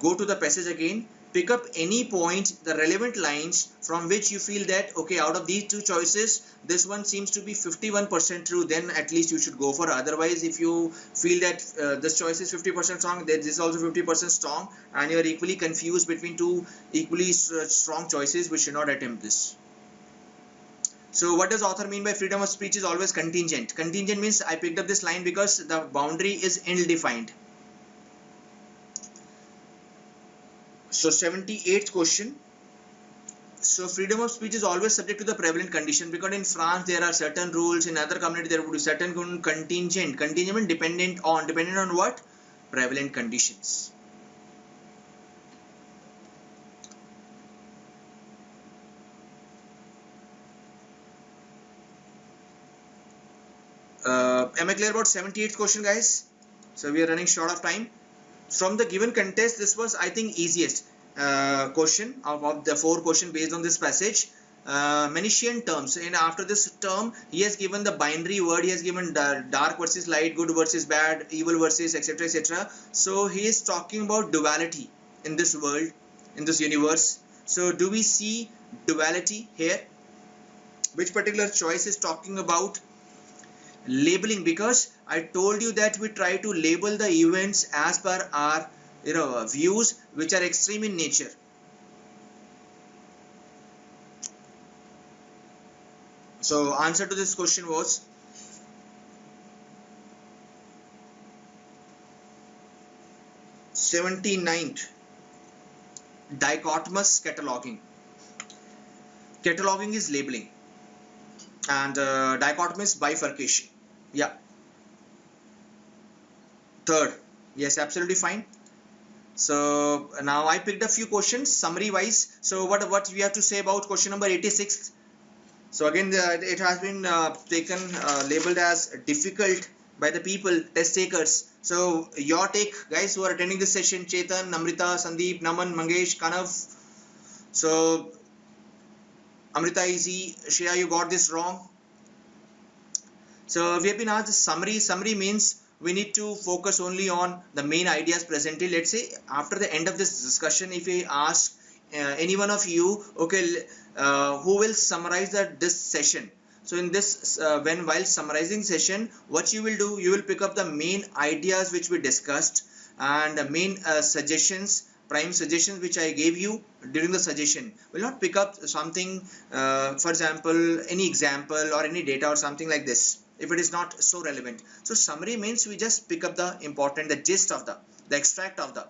go to the passage again, pick up any point, the relevant lines from which you feel that okay, out of these two choices this one seems to be 51% true, then at least you should go for. Otherwise, if you feel that this choice is 50% strong, this is also 50% strong, and you are equally confused between two equally strong choices, we should not attempt this. So what does author mean by freedom of speech is always contingent? Contingent means I picked up this line because the boundary is ill-defined. So 78th question. So freedom of speech is always subject to the prevalent condition, because in France there are certain rules, in other community there would be certain contingent. Contingent means dependent on what? Prevalent conditions. Am I clear about 78th question, guys? So we are running short of time. From the given context, this was, I think, easiest question of the 4 questions based on this passage. Manichean terms, and after this term he has given the binary word, he has given dark versus light, good versus bad, evil versus etc etc. So he is talking about duality in this world, in this universe. So do we see duality here? Which particular choice is talking about? Labeling, because I told you that we try to label the events as per our views which are extreme in nature. So answer to this question was (79th) dichotomous cataloging. Cataloging is labeling, and dichotomy is bifurcation. Yeah. 3rd, yes, absolutely fine. So now I picked a few questions summary wise. So what we have to say about question number 86? So again, it has been taken labeled as difficult by the people, test takers. So your take, guys who are attending this session: Chetan, Namrita, Sandeep, Naman, Mangesh, Kanav. So Amrita, easy. Shreya, you got this wrong. So we have been asked the summary. Summary means we need to focus only on the main ideas presented. Let's say after the end of this discussion, if we ask any one of you, okay, who will summarize this session? So in this, while summarizing session, what you will do, you will pick up the main ideas which we discussed, and the main suggestions, prime suggestions which I gave you during the suggestion. Will not pick up something, for example, any example or any data or something like this, if it is not so relevant. So summary means we just pick up the important, the gist of the extract of the,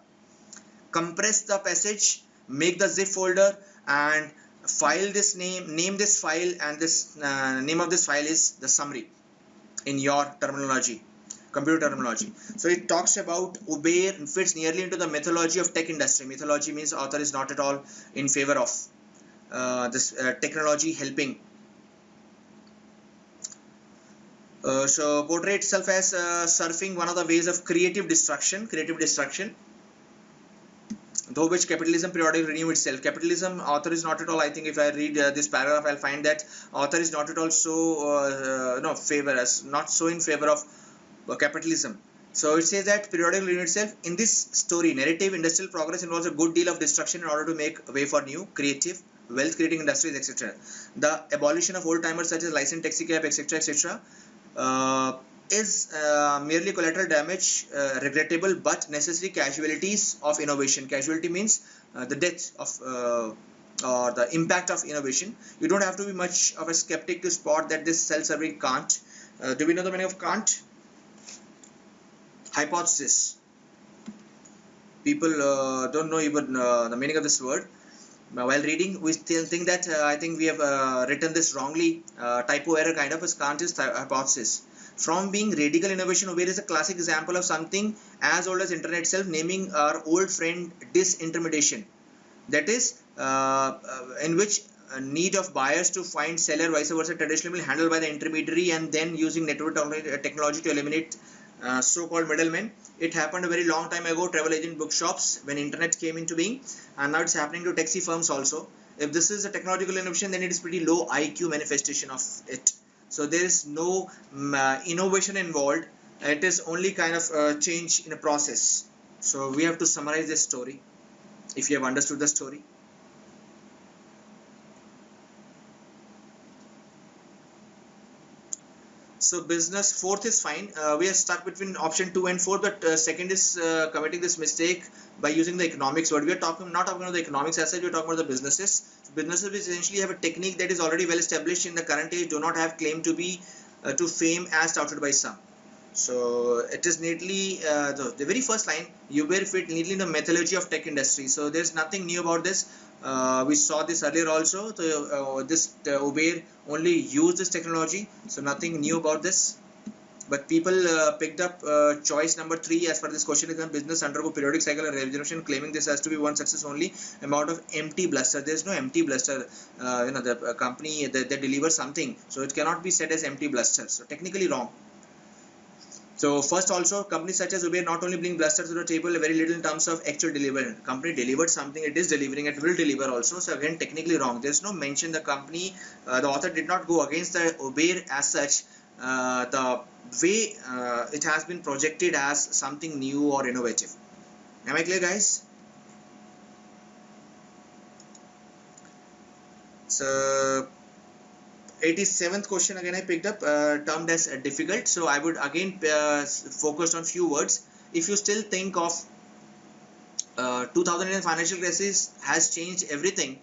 compress the passage, make the zip folder, and file this name this file, and this name of this file is the summary in your terminology, computer terminology. So it talks about Uber, fits nearly into the mythology of tech industry. Mythology means author is not at all in favor of this technology helping. So portray itself as surfing one of the ways of creative destruction, though which capitalism periodically renew itself. Capitalism, author is not at all, I think if I read this paragraph, I'll find that author is not at all so not so in favor of capitalism. So it says that periodically renew itself. In this story, narrative industrial progress involves a good deal of destruction in order to make way for new, creative, wealth creating industries, etc. The abolition of old timers such as licensed taxi cab, etc., etc. Is merely collateral damage, regrettable but necessary casualties of innovation. Casualty means the death of or the impact of innovation. You don't have to be much of a skeptic to spot that this self-serving Kant. Do we know the meaning of Kant? Hypothesis. People don't know even the meaning of this word. While reading, we still think that I think we have written this wrongly, typo error kind of, as Kant is hypothesis. From being radical innovation, Uber is a classic example of something as old as internet itself, naming our old friend disintermediation. That is, in which need of buyers to find seller, vice versa, traditionally handled by the intermediary, and then using network technology to eliminate so-called middlemen. It happened a very long time ago, travel agent bookshops, when internet came into being, and now it's happening to taxi firms also. If this is a technological innovation, then it is pretty low IQ manifestation of it. So there is no innovation involved. It is only kind of change in a process. So we have to summarize this story. if you have understood the story. So business, fourth is fine. We are stuck between option 2 and 4, but second is committing this mistake by using the economics word. We are not talking about the economics as such, we are talking about the businesses. So businesses essentially have a technique that is already well established in the current age, do not have claim to be to fame as touted by some. So it is neatly the very first line, Uber fit neatly in the methodology of tech industry. So there's nothing new about this. We saw this earlier also. So Uber only used this technology, so nothing new about this. But people picked up choice number 3 as per this question is business undergo periodic cycle and revolution, claiming this has to be one success only amount of empty bluster. There is no empty bluster. The company they deliver something, so it cannot be said as empty bluster. So technically wrong. So first also, companies such as Uber not only bring bluster to the table, very little in terms of actual delivery. Company delivered something, it is delivering, it will deliver also. So again, technically wrong. There is no mention the company, the author did not go against the Uber as such. The way it has been projected as something new or innovative. Am I clear, guys? So 87th question again I picked up, termed as difficult. So I would again focus on few words. If you still think of 2008 financial crisis has changed everything,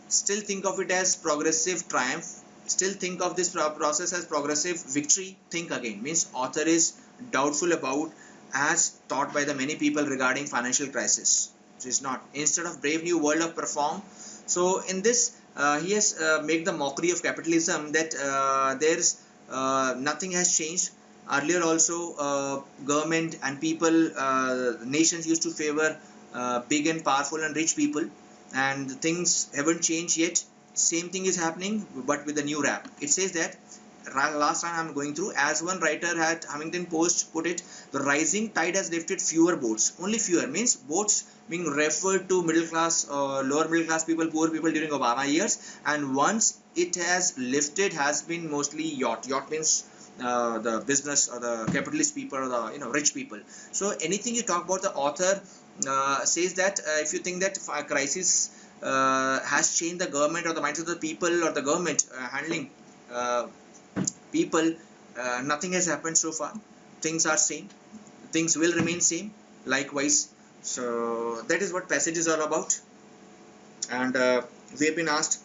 still think of it as progressive triumph, still think of this process as progressive victory, think again. Means author is doubtful about as taught by the many people regarding financial crisis. So it's not. Instead of brave new world of perform. So in this he has made the mockery of capitalism that there's nothing has changed. Earlier also government and people, nations used to favor big and powerful and rich people, and things haven't changed yet. Same thing is happening but with a new rap. It says that last time I'm going through, as one writer at Huffington Post put it, the rising tide has lifted fewer boats. Only fewer means boats being referred to middle class, lower middle class people, poor people during Obama years, and once it has lifted has been mostly yacht. Yacht means the business or the capitalist people or the rich people. So anything you talk about, the author says that if you think that crisis has changed the government or the mindset of the people or the government handling people, nothing has happened so far. Things are same, things will remain same likewise. So that is what passage is all about. And we have been asked,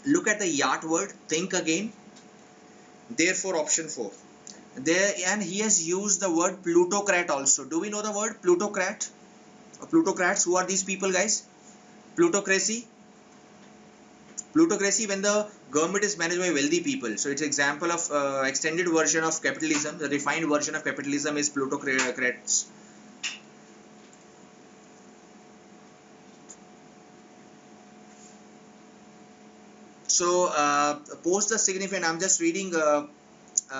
look at the yacht word, think again, therefore option 4 there, and he has used the word plutocrat also. Do we know the word plutocrat or plutocrats? Who are these people, guys? Plutocracy, when the government is managed by wealthy people. So it's an example of extended version of capitalism. The refined version of capitalism is plutocrats. So post the significant, I'm just reading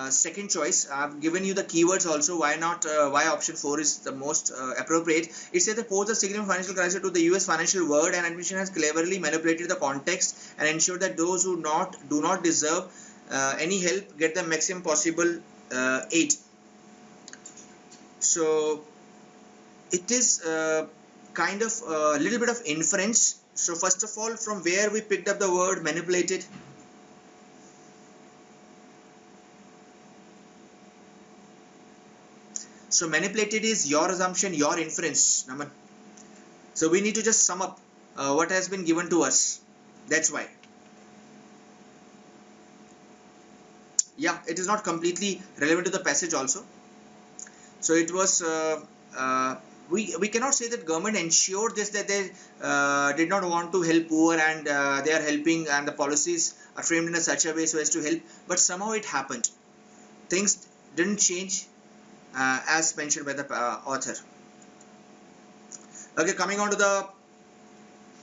second choice. I've given you the keywords also. Why not? Why option 4 is the most appropriate. It says the post the significant financial crisis to the US financial world, and admission has cleverly manipulated the context and ensured that those who do not deserve any help get the maximum possible aid. So it is kind of a little bit of inference. So first of all, from where we picked up the word manipulated? So manipulated is your assumption, your inference, Naman. So we need to just sum up what has been given to us. That's why. Yeah, it is not completely relevant to the passage also. So it was we cannot say that government ensured this, that they did not want to help poor and they are helping, and the policies are framed in a such a way so as to help, but somehow it happened. Things didn't change as mentioned by the author. Okay, coming on to the,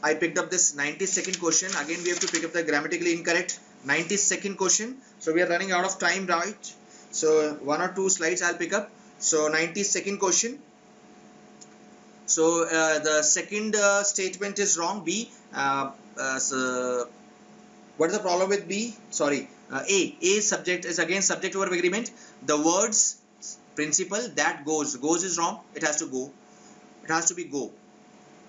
I picked up this 92nd question. Again, we have to pick up the grammatically incorrect 92nd question. So we are running out of time, right? So 1 or 2 slides I'll pick up. So 92nd question. So the second statement is wrong. B. So what is the problem with B? Sorry. A subject is again subject verb agreement. The words principle that goes is wrong. It has to go. It has to be go.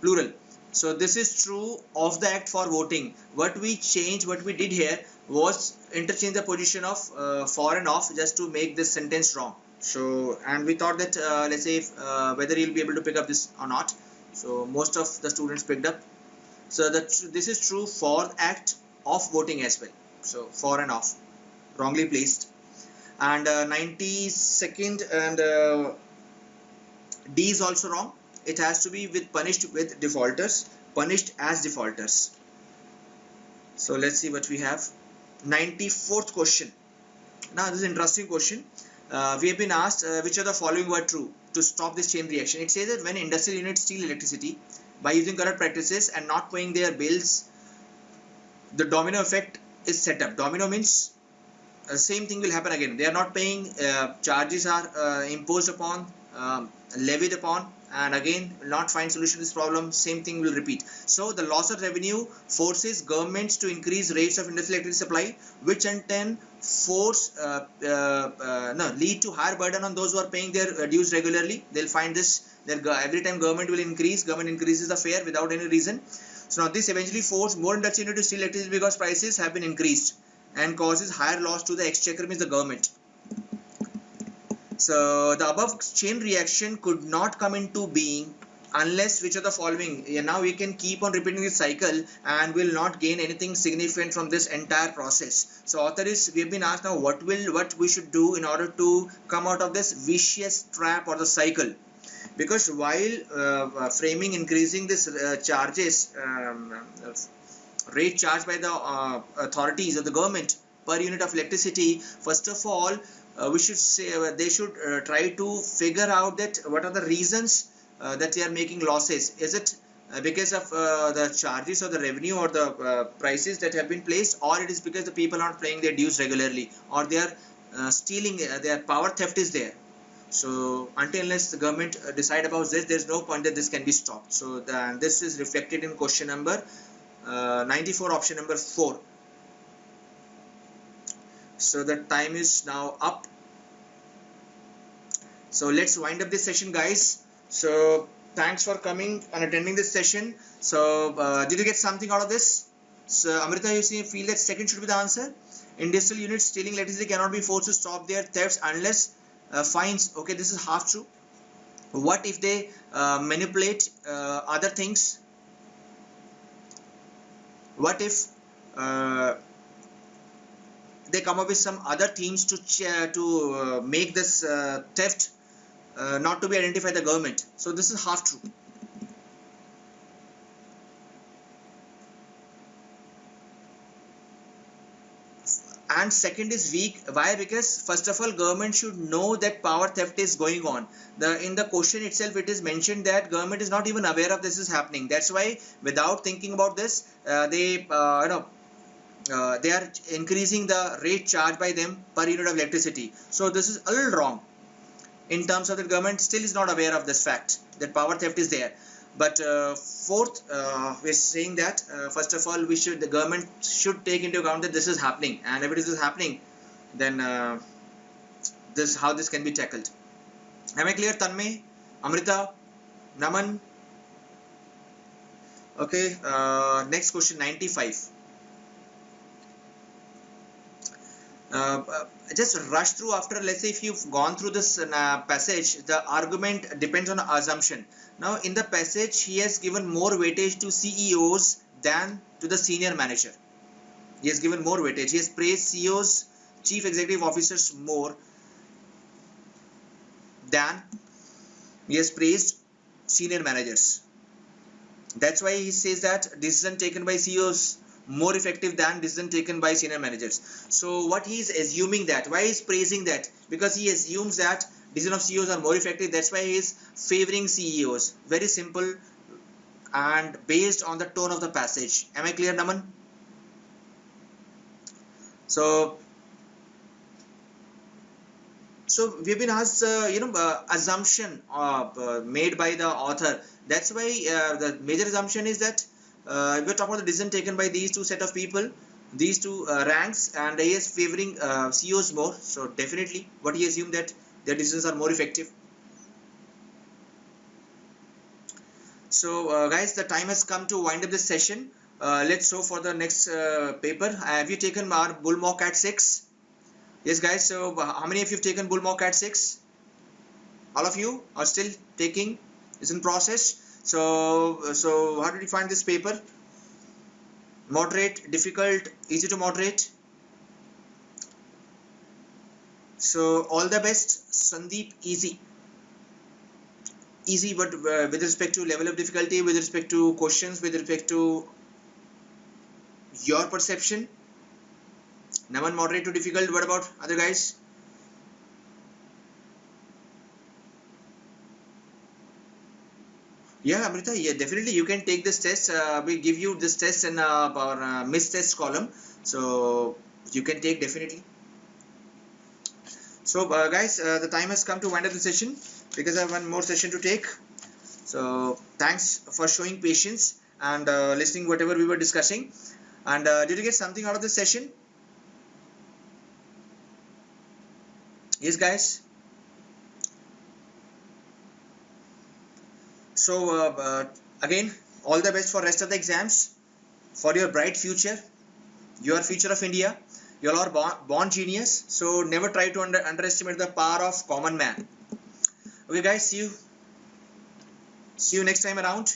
Plural. So this is true of the act for voting. What we did here was interchange the position of for and off just to make this sentence wrong. So, and we thought that let's say whether you'll be able to pick up this or not. So most of the students picked up. So this is true for act of voting as well. So for and off, wrongly placed. And 92nd and D is also wrong. It has to be with punished with defaulters, punished as defaulters. So let's see what we have. 94th question. Now this is an interesting question. We have been asked which of the following were true to stop this chain reaction. It says that when industrial units steal electricity by using corrupt practices and not paying their bills, the domino effect is set up. Domino means same thing will happen again. They are not paying, charges are imposed upon, levied upon, and again will not find solution to this problem. Same thing will repeat. So the loss of revenue forces governments to increase rates of industrial electricity supply, which in turn lead to higher burden on those who are paying their dues regularly. They'll find this every time government increases the fare without any reason. So now this eventually forces more industry to steal electricity because prices have been increased and causes higher loss to the exchequer, means the government. So the above chain reaction could not come into being unless which of the following. Now we can keep on repeating this cycle and will not gain anything significant from this entire process. So author is, we have been asked now what we should do in order to come out of this vicious trap or the cycle. Because while framing increasing this charges, rate charged by the authorities of the government per unit of electricity, first of all we should say they should try to figure out that what are the reasons that they are making losses. Is it because of the charges or the revenue or the prices that have been placed, or it is because the people are not paying their dues regularly, or they are stealing, their power theft is there. So until unless the government decide about this, there is no point that this can be stopped. So this is reflected in question number 94, option number 4. So the time is now up. So let's wind up this session, guys. So thanks for coming and attending this session. So did you get something out of this? So Amrita, you feel that second should be the answer. Industrial units stealing electricity cannot be forced to stop their thefts unless fines. Okay, this is half true. What if they manipulate other things? What if they come up with some other themes to make this theft not to be identified by the government? So this is half true. And second is weak. Why? Because first of all, government should know that power theft is going on. In the question itself, it is mentioned that government is not even aware of this is happening. That's why, without thinking about this, they are increasing the rate charged by them per unit of electricity. So this is a little wrong. In terms of the government still is not aware of this fact that power theft is there. But fourth, we're saying that first of all, the government should take into account that this is happening, and if it is happening, then how this can be tackled. Am I clear, Tanmay, Amrita, Naman? Okay. Next question, 95. Just rush through after, let's say if you've gone through this passage, the argument depends on assumption. Now in the passage, he has given more weightage to CEOs than to the senior manager. He has given more weightage. He has praised CEOs, chief executive officers, more than he has praised senior managers. That's why he says that decision taken by CEOs more effective than decision taken by senior managers. So what he is assuming that, why is praising that? Because he assumes that decision of CEOs are more effective. That's why he is favoring CEOs. Very simple and based on the tone of the passage. Am I clear, Naman? So we've been asked, assumption made by the author. That's why the major assumption is that we're talking about the decision taken by these two set of people, these two ranks, and he is favoring CEOs more. So definitely what he assumed that their decisions are more effective. So guys, the time has come to wind up this session. Let's show for the next paper. Have you taken our bull mock at 6? Yes guys, so how many of you have taken bull mock at 6? All of you are still taking? It's in process. So how did you find this paper? Moderate, difficult, easy to moderate? So all the best, Sandeep. Easy, but with respect to level of difficulty, with respect to questions, with respect to your perception. Naman, moderate to difficult. What about other guys? Yeah, Amrita, yeah, definitely you can take this test. We'll give you this test in our missed test column, so you can take definitely. So guys, the time has come to wind up the session because I have one more session to take. So thanks for showing patience and listening whatever we were discussing. And did you get something out of this session? Yes guys. So again, all the best for rest of the exams, for your bright future, your future of India. You all are born genius, so never try to underestimate the power of common man. Okay guys, see you next time around.